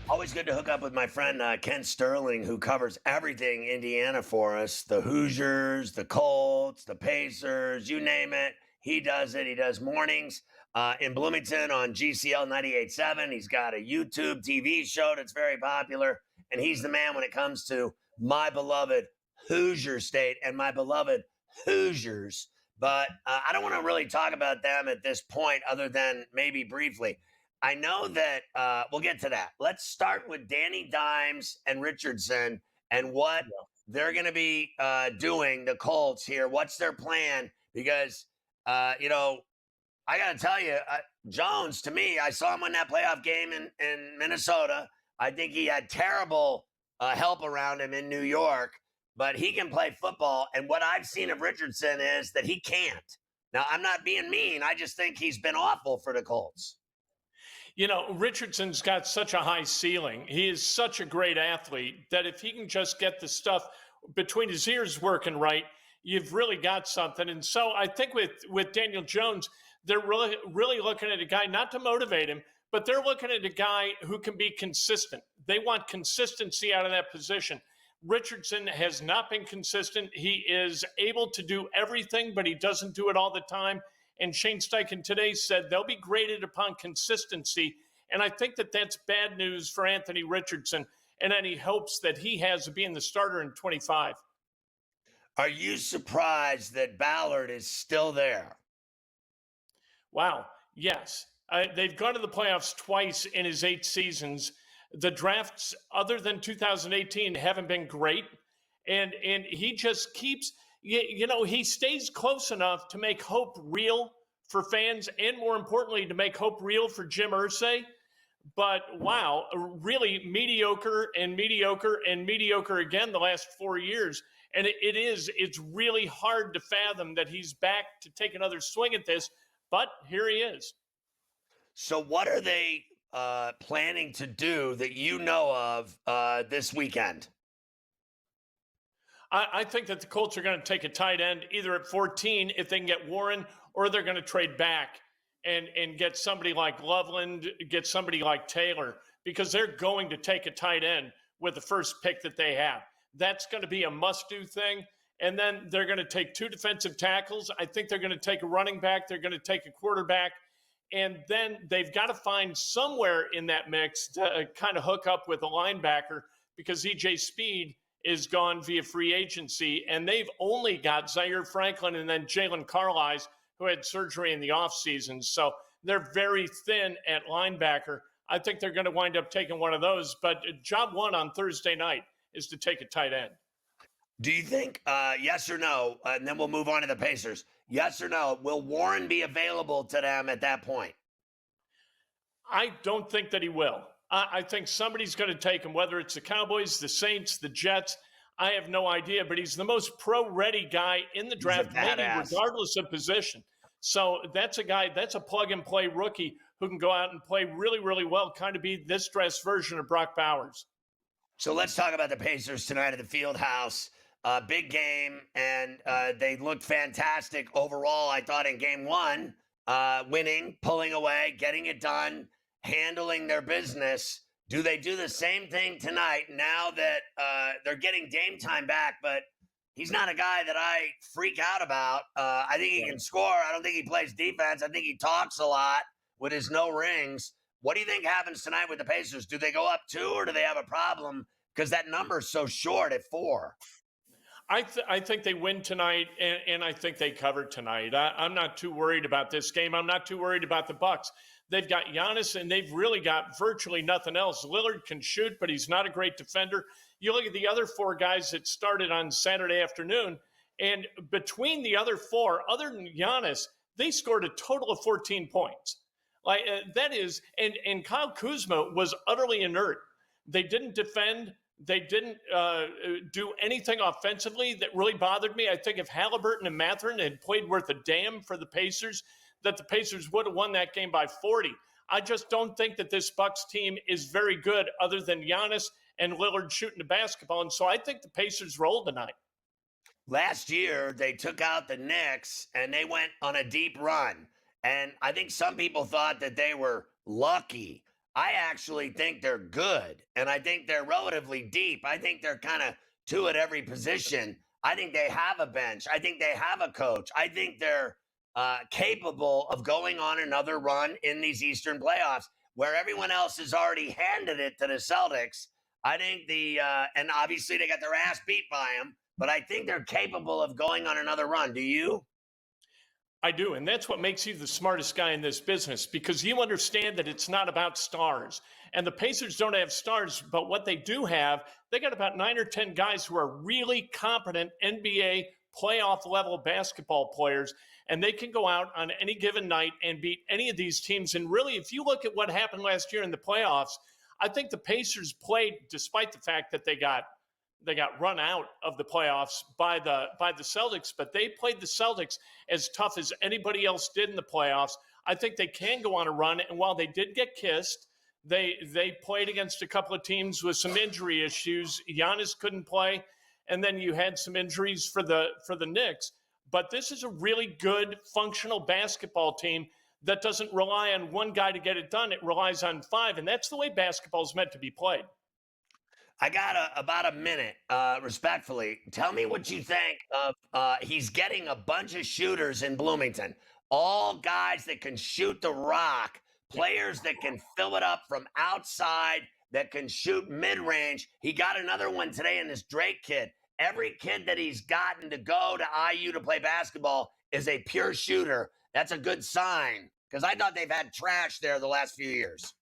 Always good to hook up with my friend Ken Sterling, who covers everything Indiana for us. The Hoosiers, the Colts, the Pacers, you name it. He does it. He does mornings in Bloomington on GCL 98.7. He's got a YouTube TV show that's very popular. And he's the man when it comes to my beloved Hoosier State and my beloved Hoosiers. But I don't want to really talk about them at this point, other than maybe briefly. I know that we'll get to that. Let's start with Danny Dimes and Richardson and what they're going to be doing, the Colts here. What's their plan? Because, I got to tell you, Jones, to me, I saw him win that playoff game in Minnesota. I think he had terrible help around him in New York, but he can play football. And what I've seen of Richardson is that he can't. Now, I'm not being mean. I just think he's been awful for the Colts. Richardson's got such a high ceiling. He is such a great athlete that if he can just get the stuff between his ears working right, you've really got something. And so I think with Daniel Jones, they're really looking at a guy not to motivate him, but they're looking at a guy who can be consistent. They want consistency out of that position. Richardson has not been consistent. He is able to do everything, but he doesn't do it all the time. And Shane Steichen today said they'll be graded upon consistency. And I think that that's bad news for Anthony Richardson and any hopes that he has of being the starter in 25. Are you surprised that Ballard is still there? Wow. Yes. They've gone to the playoffs twice in his 8 seasons. The drafts, other than 2018, haven't been great. And he just keeps, he stays close enough to make hope real for fans and, more importantly, to make hope real for Jim Irsay. But wow, really mediocre and mediocre and mediocre again the last 4 years. And it's really hard to fathom that he's back to take another swing at this. But here he is. So, what are they planning to do that you know of this weekend? I think that the Colts are going to take a tight end either at 14 if they can get Warren, or they're going to trade back and get somebody like Loveland, get somebody like Taylor, because they're going to take a tight end with the first pick that they have. That's going to be a must-do thing. And then they're going to take 2 defensive tackles. I think they're going to take a running back. They're going to take a quarterback. And then they've got to find somewhere in that mix to kind of hook up with a linebacker, because EJ Speed is gone via free agency. And they've only got Zaire Franklin and then Jalen Carlisle, who had surgery in the offseason. So they're very thin at linebacker. I think they're going to wind up taking one of those. But job one on Thursday night is to take a tight end. Do you think, yes or no, and then we'll move on to the Pacers, yes or no, will Warren be available to them at that point? I don't think that he will. I think somebody's going to take him, whether it's the Cowboys, the Saints, the Jets. I have no idea, but he's the most pro-ready guy in the draft, maybe regardless of position. So that's a guy, that's a plug-and-play rookie who can go out and play really, really well, kind of be this dress version of Brock Bowers. So let's talk about the Pacers tonight at the Field House. Big game, and they looked fantastic overall, I thought, in game one, winning, pulling away, getting it done, handling their business. Do they do the same thing tonight now that they're getting Dame time back, but he's not a guy that I freak out about. I think he can score. I don't think he plays defense. I think he talks a lot with his no rings. What do you think happens tonight with the Pacers? Do they go up 2, or do they have a problem because that number is so short at 4? I think they win tonight, and I think they cover tonight. I'm not too worried about this game. I'm not too worried about the Bucks. They've got Giannis, and they've really got virtually nothing else. Lillard can shoot, but he's not a great defender. You look at the other 4 guys that started on Saturday afternoon, and between the other 4, other than Giannis, they scored a total of 14 points. Like that is, and Kyle Kuzma was utterly inert. They didn't defend. They didn't do anything offensively that really bothered me. I think if Halliburton and Mathurin had played worth a damn for the Pacers, that the Pacers would have won that game by 40. I just don't think that this Bucks team is very good other than Giannis and Lillard shooting the basketball. And so I think the Pacers roll tonight. Last year, they took out the Knicks, and they went on a deep run. And I think some people thought that they were lucky. I actually think they're good, and I think they're relatively deep. I think they're kind of two at every position. I think they have a bench. I think they have a coach. I think they're capable of going on another run in these Eastern playoffs, where everyone else has already handed it to the Celtics. I think and obviously they got their ass beat by them, but I think they're capable of going on another run. Do you? I do. And that's what makes you the smartest guy in this business because you understand that it's not about stars. And the Pacers don't have stars, but what they do have, they got about 9 or 10 guys who are really competent NBA playoff level basketball players. And they can go out on any given night and beat any of these teams. And really, if you look at what happened last year in the playoffs, I think the Pacers played, despite the fact that they got run out of the playoffs by the Celtics, but they played the Celtics as tough as anybody else did in the playoffs. I think they can go on a run, and while they did get kissed, they played against a couple of teams with some injury issues. Giannis couldn't play, and then you had some injuries for the Knicks. But this is a really good, functional basketball team that doesn't rely on one guy to get it done. It relies on five, and that's the way basketball is meant to be played. I got about a minute, respectfully. Tell me what you think of he's getting a bunch of shooters in Bloomington, all guys that can shoot the rock, players that can fill it up from outside, that can shoot mid range. He got another one today in this Drake kid. Every kid that he's gotten to go to IU to play basketball is a pure shooter. That's a good sign because I thought they've had trash there the last few years.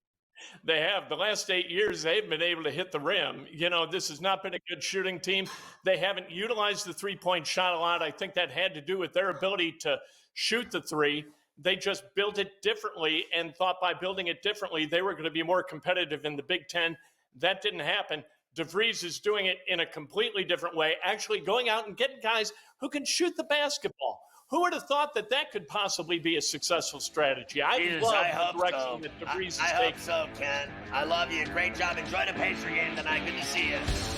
They have. The last 8 years, they've been able to hit the rim. This has not been a good shooting team. They haven't utilized the three-point shot a lot. I think that had to do with their ability to shoot the three. They just built it differently and thought by building it differently, they were going to be more competitive in the Big Ten. That didn't happen. DeVries is doing it in a completely different way, actually going out and getting guys who can shoot the basketball. Who would have thought that could possibly be a successful strategy? I love the direction that DeVries is taking. I hope so, Ken. I love you. Great job. Enjoy the Pacer game tonight. Good to see you.